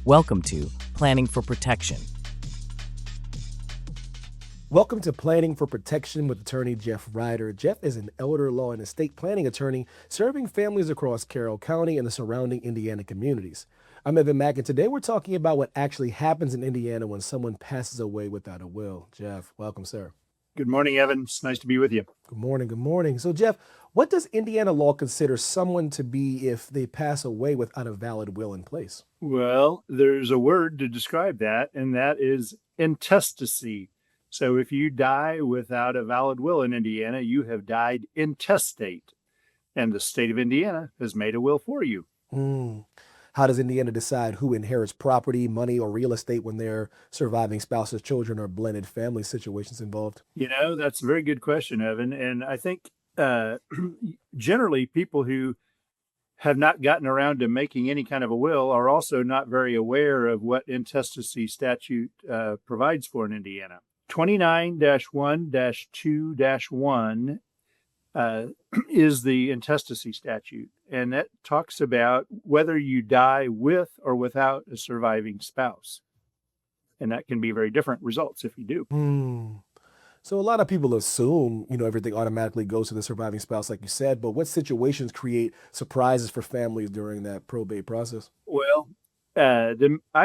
Welcome to Planning for Protection. Welcome to Planning for Protection with attorney Jeff Ryder. Jeff is an elder law and estate planning attorney serving families across Carroll County and the surrounding Indiana communities. I'm Evan Mack, and today we're talking about what actually happens in Indiana when someone passes away without a will. Jeff, welcome, sir. Good morning, Evan. It's nice to be with you. Good morning. Good morning. So, Jeff, what does Indiana law consider someone to be if they pass away without a valid will in place? Well, there's a word to describe that, and that is intestacy. So if you die without a valid will in Indiana, you have died intestate, and the state of Indiana has made a will for you. How does Indiana decide who inherits property, money, or real estate when their surviving spouses, children, or blended family situations involved? That's a very good question, Evan. And I think generally people who have not gotten around to making any kind of a will are also not very aware of what intestacy statute provides for in Indiana. 29-1-2-1 is the intestacy statute, and that talks about whether you die with or without a surviving spouse. And that can be very different results if you do. So a lot of people assume, everything automatically goes to the surviving spouse, like you said, but what situations create surprises for families during that probate process? Well, I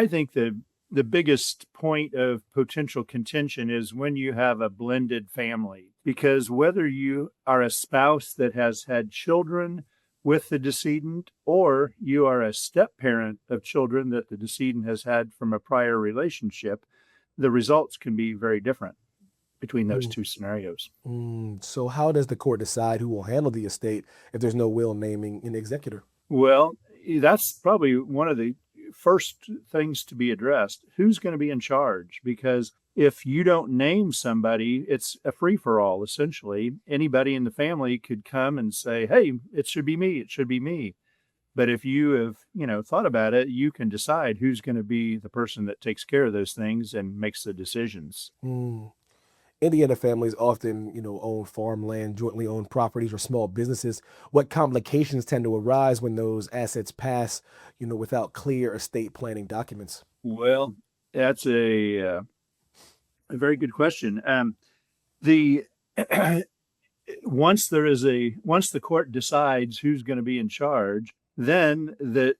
think the biggest point of potential contention is when you have a blended family, because whether you are a spouse that has had children with the decedent or you are a step parent of children that the decedent has had from a prior relationship, the results can be very different between those two scenarios. So how does the court decide who will handle the estate if there's no will naming an executor? Well, that's probably one of the first things to be addressed. Who's going to be in charge? Because if you don't name somebody, it's a free-for-all, essentially. Anybody in the family could come and say, hey, it should be me, it should be me. But if you have, thought about it, you can decide who's going to be the person that takes care of those things and makes the decisions. Indiana families often, own farmland, jointly owned properties, or small businesses. What complications tend to arise when those assets pass, without clear estate planning documents? Well, that's a very good question. Once the court decides who's going to be in charge, then the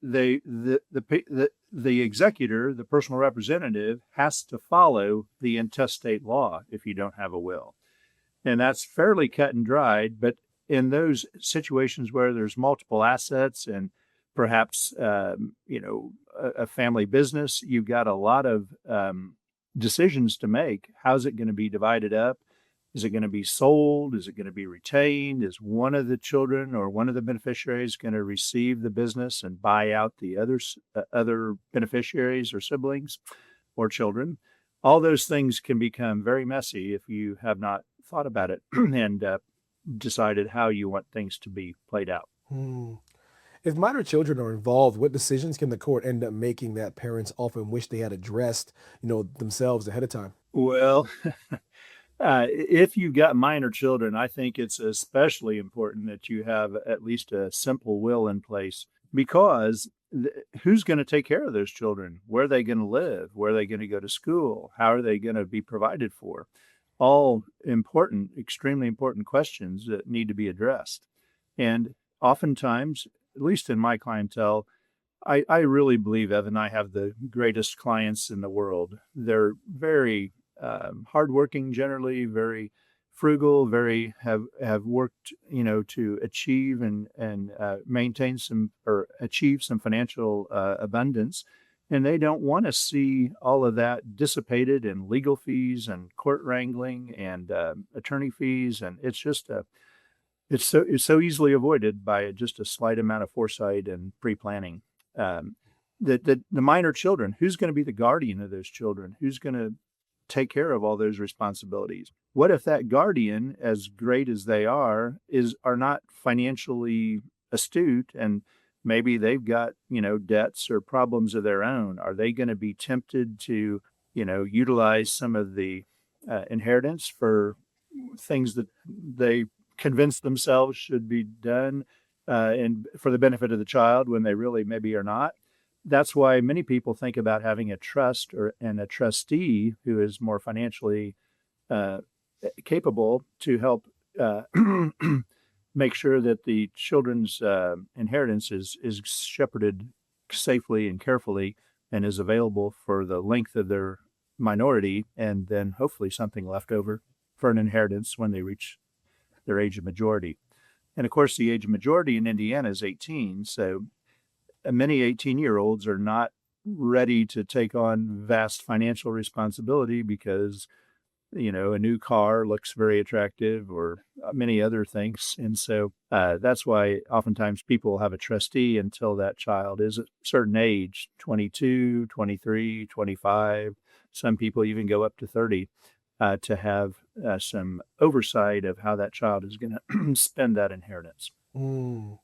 executor, the personal representative, has to follow the intestate law if you don't have a will. And that's fairly cut and dried. But in those situations where there's multiple assets and perhaps, a family business, you've got a lot of decisions to make. How's it going to be divided up? Is it going to be sold? Is it going to be retained? Is one of the children or one of the beneficiaries going to receive the business and buy out the other beneficiaries or siblings or children? All those things can become very messy if you have not thought about it and decided how you want things to be played out. If minor children are involved, what decisions can the court end up making that parents often wish they had addressed, themselves ahead of time? Well, if you've got minor children, I think it's especially important that you have at least a simple will in place, because who's going to take care of those children? Where are they going to live? Where are they going to go to school? How are they going to be provided for? All important, extremely important questions that need to be addressed. And oftentimes, at least in my clientele, I really believe, Evan, I have the greatest clients in the world. They're very hardworking, generally very frugal, have worked, to achieve and maintain achieve some financial abundance. And they don't want to see all of that dissipated in legal fees and court wrangling and attorney fees. And it's just it's so easily avoided by just a slight amount of foresight and pre-planning. The minor children, who's going to be the guardian of those children? Who's going to take care of all those responsibilities? What if that guardian, as great as they are not financially astute, and maybe they've got, debts or problems of their own? Are they going to be tempted to, utilize some of the inheritance for things that they convince themselves should be done and for the benefit of the child when they really maybe are not? that's why many people think about having a trust and a trustee who is more financially uh, capable to help uh, make sure that the children's inheritance is shepherded safely and carefully and is available for the length of their minority, and then hopefully something left over for an inheritance when they reach their age of majority. And of course, the age of majority in Indiana is 18. So many 18-year-olds are not ready to take on vast financial responsibility because a new car looks very attractive or many other things. And so that's why oftentimes people have a trustee until that child is a certain age, 22, 23, 25. Some people even go up to 30 to have some oversight of how that child is going to spend that inheritance. Mm.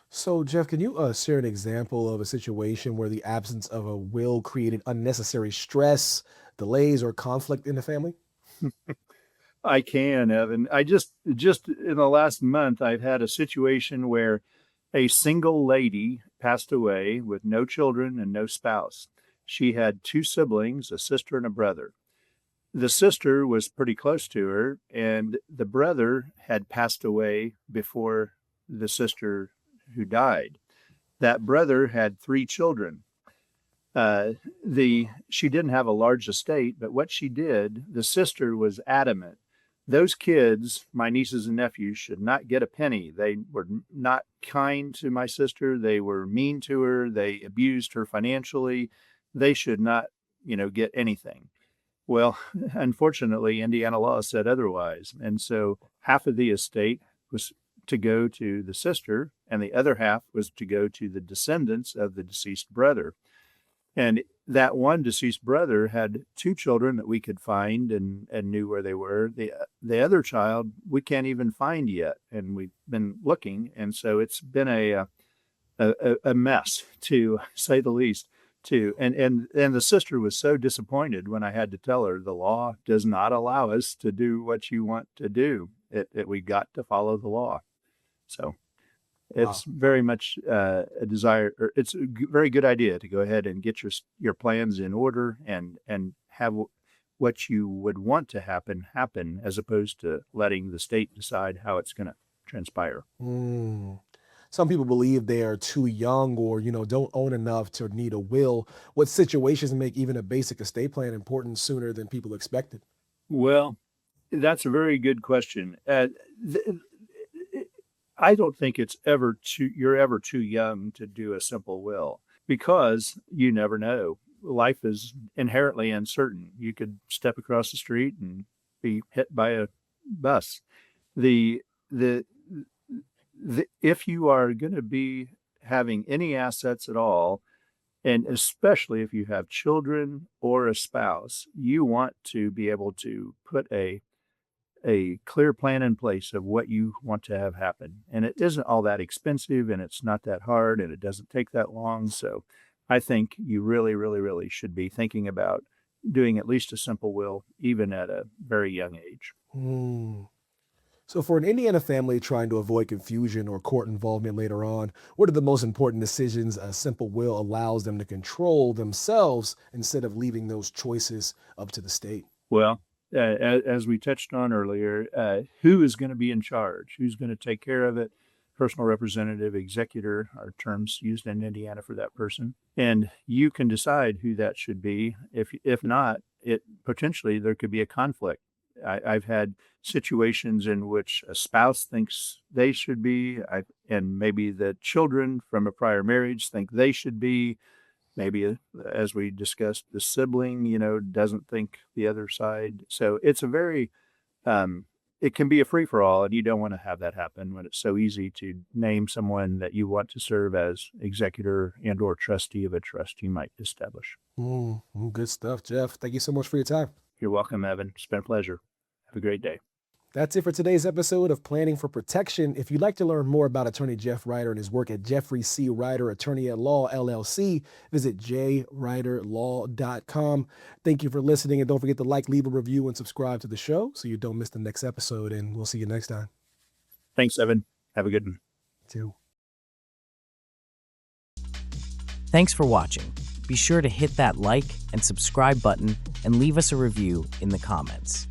So, Jeff, can you share an example of a situation where the absence of a will created unnecessary stress, delays, or conflict in the family? I can, Evan. I just in the last month, I've had a situation where a single lady passed away with no children and no spouse. She had two siblings, a sister and a brother. The sister was pretty close to her, and the brother had passed away before the sister who died. That brother had three children. Uh, she didn't have a large estate, but what she did, the sister was adamant. Those kids, my nieces and nephews, should not get a penny. They were not kind to my sister. They were mean to her. They abused her financially. They should not, get anything. Well, unfortunately, Indiana law said otherwise. And so half of the estate was to go to the sister, and the other half was to go to the descendants of the deceased brother. And that one deceased brother had two children that we could find and knew where they were. The other child we can't even find yet, and we've been looking. And so it's been a mess, to say the least. And the sister was so disappointed when I had to tell her the law does not allow us to do what you want to do. We got to follow the law. So Wow. it's very much a desire, or it's a very good idea to go ahead and get your plans in order and have what you would want to happen, as opposed to letting the state decide how it's going to transpire. Mm. Some people believe they are too young or, don't own enough to need a will. What situations make even a basic estate plan important sooner than people expected? Well, that's a very good question. Th- I don't think you're ever too young to do a simple will, because you never know. Life is inherently uncertain. You could step across the street and be hit by a bus. The the, if you are going to be having any assets at all, and especially if you have children or a spouse, you want to be able to put a clear plan in place of what you want to have happen. And it isn't all that expensive, and it's not that hard, and it doesn't take that long. So I think you really, really, really should be thinking about doing at least a simple will, even at a very young age. Hmm. So, for an Indiana family trying to avoid confusion or court involvement later on, what are the most important decisions a simple will allows them to control themselves instead of leaving those choices up to the state? Well, as we touched on earlier, who is going to be in charge? Who's going to take care of it? Personal representative, executor are terms used in Indiana for that person. And you can decide who that should be. If not, it potentially there could be a conflict. I've had situations in which a spouse thinks they should be, and maybe the children from a prior marriage think they should be. Maybe, as we discussed, the sibling, doesn't think the other side. So it's it can be a free for all, and you don't want to have that happen when it's so easy to name someone that you want to serve as executor and or trustee of a trust you might establish. Good stuff, Jeff. Thank you so much for your time. You're welcome, Evan. It's been a pleasure. Have a great day. That's it for today's episode of Planning for Protection. If you'd like to learn more about attorney Jeff Ryder and his work at Jeffrey C. Ryder, Attorney at Law, LLC, visit jryderlaw.com. Thank you for listening, and don't forget to leave a review, and subscribe to the show so you don't miss the next episode, and we'll see you next time. Thanks, Evan. Have a good one. Too. Thanks for watching. Be sure to hit that like and subscribe button and leave us a review in the comments.